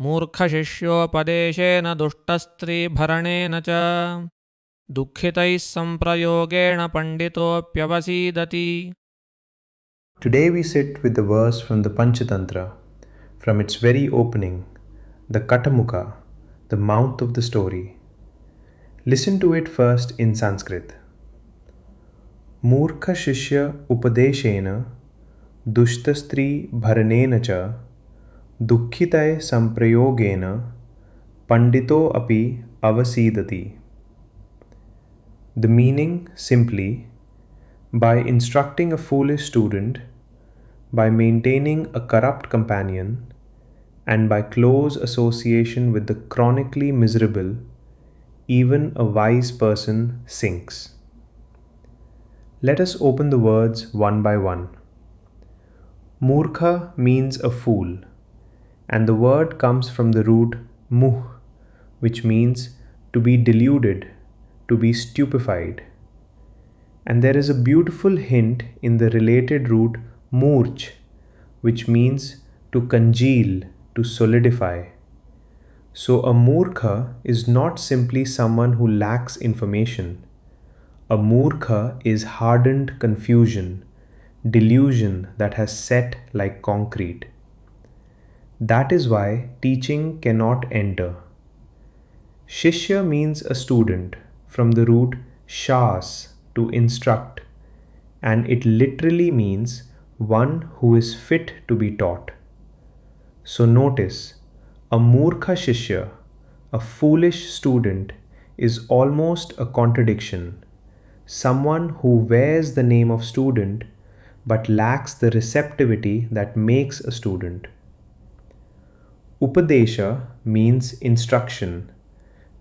मूर्खशिष्योपदेशेन दुष्टस्त्रीभरणेन च दुःखितैः सम्प्रयोगेण पण्डितोऽप्यवसीदति. Today we sit with the verse from the Panchatantra, from its very opening, the Kathamukha, the mouth of the story. Listen to it first in Sanskrit. Moorkha shishya upadeshena dushtastri bharanena cha dukkhitai samprayogena pandito api avasidati. The meaning simply, by instructing a foolish student, by maintaining a corrupt companion, and by close association with the chronically miserable, even a wise person sinks. Let us open the words one by one. Moorkha means a fool, and the word comes from the root muh, which means to be deluded, to be stupefied. And there is a beautiful hint in the related root moorch, which means to congeal, to solidify. So a moorkha is not simply someone who lacks information. A moorkha is hardened confusion, delusion that has set like concrete. That is why teaching cannot enter. Shishya means a student, from the root shas, to instruct, and it literally means one who is fit to be taught. So notice, a moorkha shishya, a foolish student, is almost a contradiction. Someone who wears the name of student but lacks the receptivity that makes a student. Upadesha means instruction,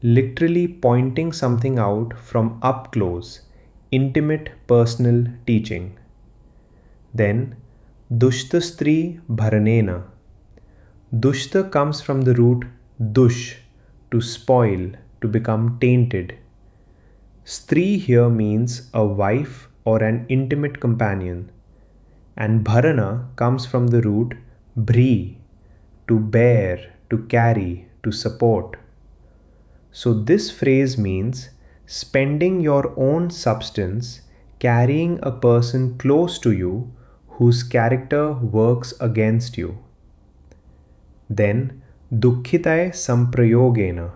literally pointing something out from up close, intimate personal teaching. Then, dushtastri bharanena. Dushta comes from the root dush, to spoil, to become tainted. Stri here means a wife or an intimate companion, and bharana comes from the root bhri, to bear, to carry, to support. So this phrase means spending your own substance carrying a person close to you whose character works against you. Then dukkhitai samprayogena.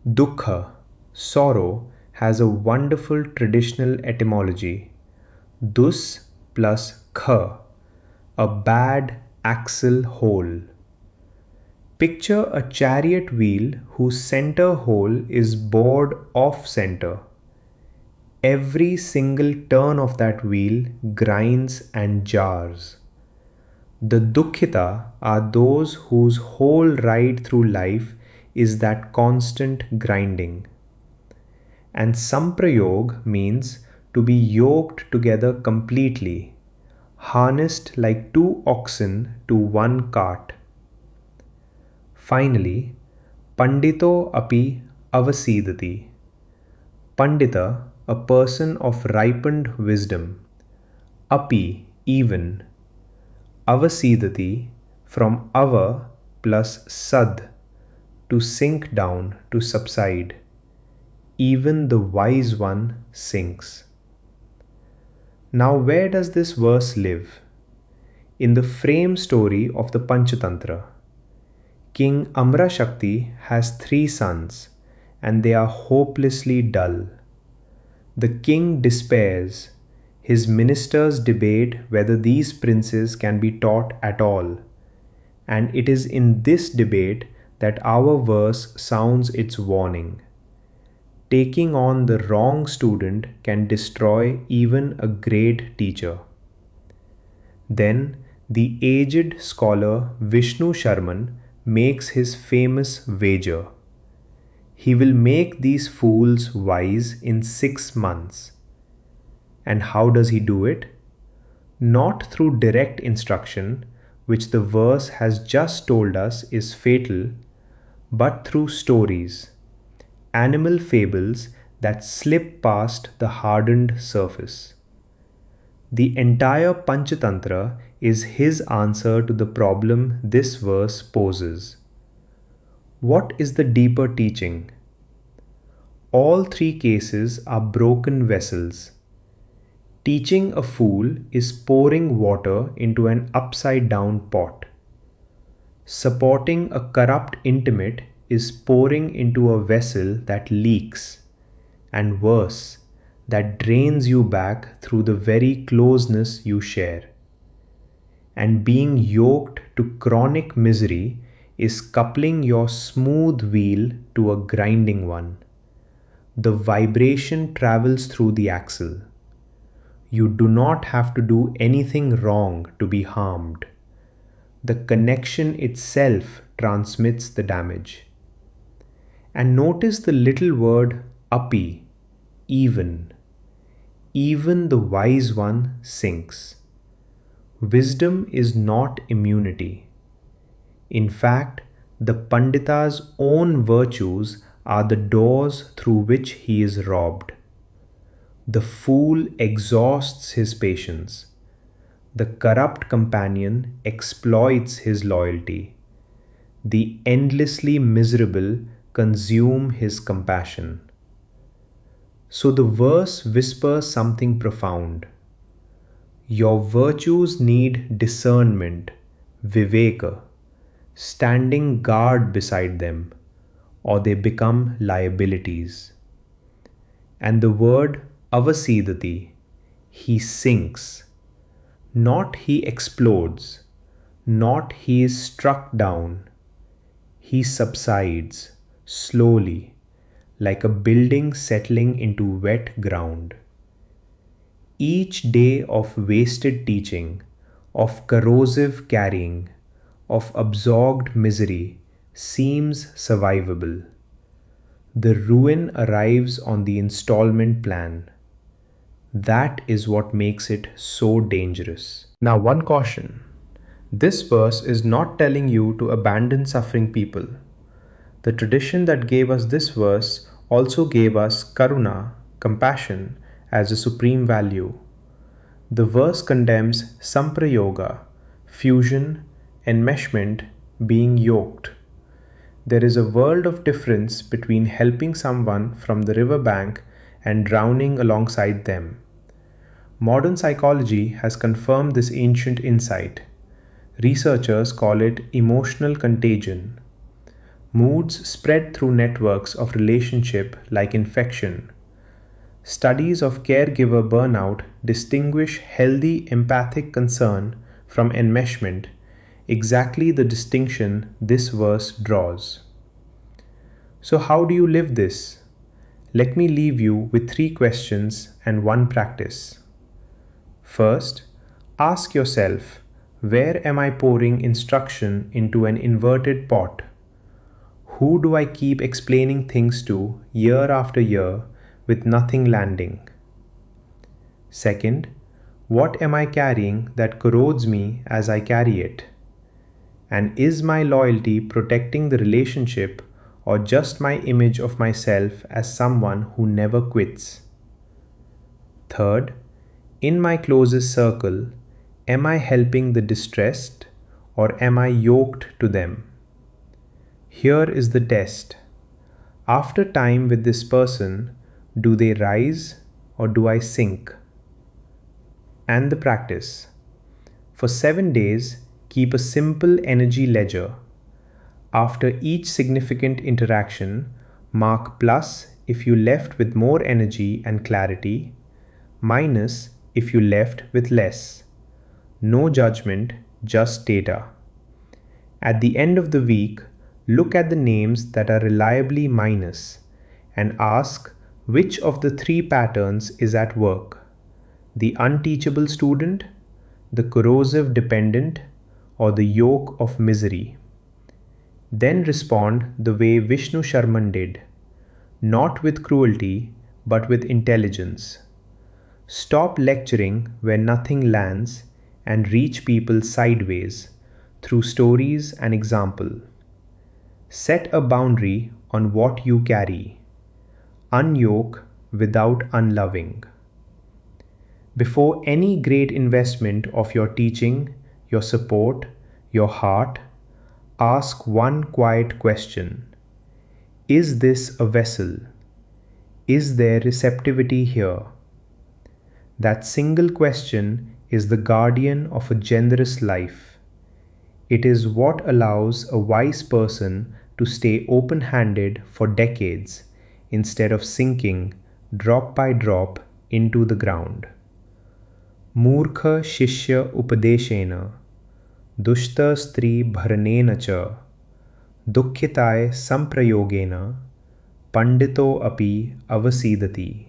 Dukkha, sorrow, has a wonderful traditional etymology. Dus plus kha, a bad axle hole. Picture a chariot wheel whose center hole is bored off center. Every single turn of that wheel grinds and jars. The dukkhita are those whose whole ride through life is that constant grinding. And samprayog means to be yoked together completely, harnessed like two oxen to one cart. Finally, pandito api avasidati. Pandita, a person of ripened wisdom. Api, even. Avasidati, from ava plus sad, to sink down, to subside. Even the wise one sinks. Now, where does this verse live? In the frame story of the Panchatantra. King Amarashakti has 3 sons, and they are hopelessly dull. The king despairs. His ministers debate whether these princes can be taught at all. And it is in this debate that our verse sounds its warning. Taking on the wrong student can destroy even a great teacher. Then the aged scholar Vishnusharman makes his famous wager. He will make these fools wise in 6 months. And how does he do it? Not through direct instruction, which the verse has just told us is fatal, but through stories, animal fables that slip past the hardened surface. The entire Panchatantra is his answer to the problem this verse poses. What is the deeper teaching? All three cases are broken vessels. Teaching a fool is pouring water into an upside down pot. Supporting a corrupt intimate is pouring into a vessel that leaks, and worse, that drains you back through the very closeness you share. And being yoked to chronic misery is coupling your smooth wheel to a grinding one. The vibration travels through the axle. You do not have to do anything wrong to be harmed. The connection itself transmits the damage. And notice the little word api, even. Even the wise one sinks. Wisdom is not immunity. In fact, the pandita's own virtues are the doors through which he is robbed. The fool exhausts his patience. The corrupt companion exploits his loyalty. The endlessly miserable consume his compassion. So the verse whispers something profound. Your virtues need discernment, viveka, standing guard beside them, or they become liabilities. And the word avasidati, he sinks. Not he explodes, not he is struck down. He subsides slowly, like a building settling into wet ground. Each day of wasted teaching, of corrosive carrying, of absorbed misery seems survivable. The ruin arrives on the installment plan. That is what makes it so dangerous. Now, one caution. This verse is not telling you to abandon suffering people. The tradition that gave us this verse also gave us karuna, compassion, as a supreme value. The verse condemns samprayoga, fusion, enmeshment, being yoked. There is a world of difference between helping someone from the river bank and drowning alongside them. Modern psychology has confirmed this ancient insight. Researchers call it emotional contagion. Moods spread through networks of relationship like infection. Studies of caregiver burnout distinguish healthy empathic concern from enmeshment, exactly the distinction this verse draws. So, how do you live this? Let me leave you with 3 questions and 1 practice. First, ask yourself, where am I pouring instruction into an inverted pot? Who do I keep explaining things to year after year with nothing landing? Second, what am I carrying that corrodes me as I carry it? And is my loyalty protecting the relationship or just my image of myself as someone who never quits? Third, in my closest circle, am I helping the distressed or am I yoked to them? Here is the test. After time with this person, do they rise or do I sink? And the practice. For 7 days, keep a simple energy ledger. After each significant interaction, mark plus if you left with more energy and clarity, minus if you left with less. No judgment, just data. At the end of the week, look at the names that are reliably minus and ask which of the 3 patterns is at work: the unteachable student, the corrosive dependent, or the yoke of misery. Then respond the way Vishnusharman did, not with cruelty, but with intelligence. Stop lecturing where nothing lands and reach people sideways through stories and example. Set a boundary on what you carry. Unyoke without unloving. Before any great investment of your teaching, your support, your heart, ask one quiet question. Is this a vessel? Is there receptivity here? That single question is the guardian of a generous life. It is what allows a wise person to stay open handed for decades instead of sinking drop by drop into the ground. Moorkha shishya upadeshena, dushta stri bharanena cha, dukkhitai samprayogena, pandito api avasidati.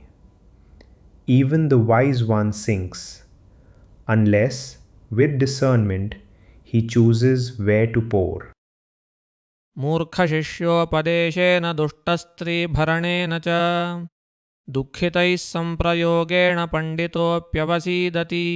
Even the wise one sinks, unless, with discernment, he chooses where to pour. मूर्खशिष्योपदेशेन दुष्टस्त्रीभरणेन च दुःखितैः सम्प्रयोगेण पण्डितोऽप्यवसीदति